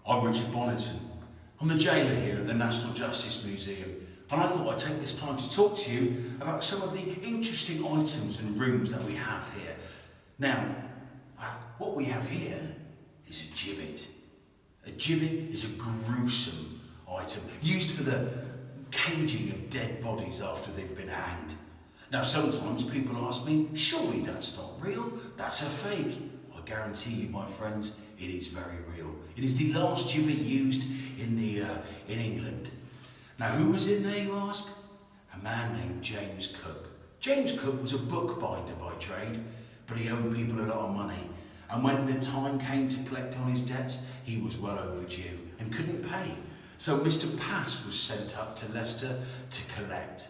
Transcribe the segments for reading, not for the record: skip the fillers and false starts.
I'm Gaoler Bonnington. I'm the jailer here at the National Justice Museum, and I thought I'd take this time to talk to you about some of the interesting items and rooms that we have here. Now, what we have here is a gibbet. A gibbet is a gruesome item used for the caging of dead bodies after they've been hanged. Now, sometimes people ask me, surely that's not real, that's a fake. I guarantee you, my friends, it is very real. It is the last gibbet used in England. Now, who was in there, you ask? A man named James Cook. James Cook was a bookbinder by trade, but he owed people a lot of money. And when the time came to collect on his debts, he was well overdue and couldn't pay. So Mr. Pass was sent up to Leicester to collect.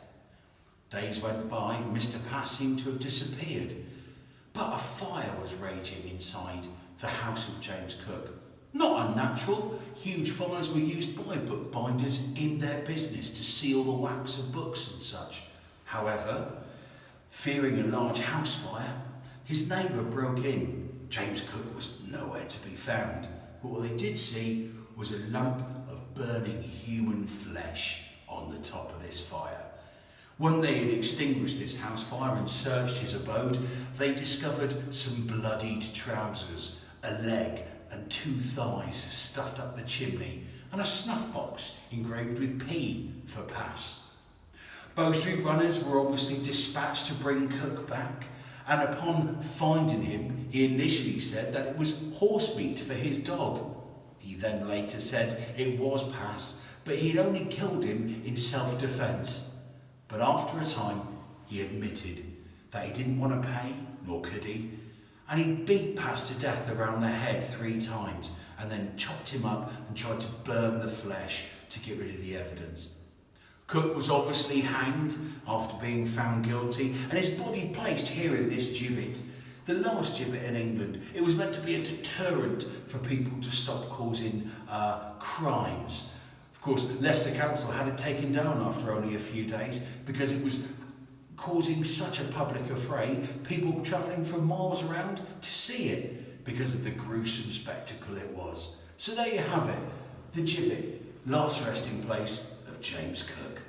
Days went by, Mr. Pass seemed to have disappeared. But a fire was raging inside the house of James Cook. Not unnatural, huge fires were used by bookbinders in their business to seal the wax of books and such. However, fearing a large house fire, his neighbour broke in. James Cook was nowhere to be found, but what they did see was a lump of burning human flesh on the top of this fire. When they had extinguished this house fire and searched his abode, they discovered some bloodied trousers, a leg and 2 thighs stuffed up the chimney, and a snuff box engraved with P for Pass. Bow Street runners were obviously dispatched to bring Cook back, and upon finding him, he initially said that it was horse meat for his dog. He then later said it was Pass, but he'd only killed him in self-defence. But after a time, he admitted that he didn't want to pay, nor could he, and he beat Pass to death around the head 3 times, and then chopped him up and tried to burn the flesh to get rid of the evidence. Cook was obviously hanged after being found guilty, and his body placed here in this gibbet, the last gibbet in England. It was meant to be a deterrent for people to stop causing crimes. Of course, Leicester Council had it taken down after only a few days because it was causing such a public affray, people travelling from miles around to see it because of the gruesome spectacle it was. So there you have it, the gibbet, last resting place of James Cook.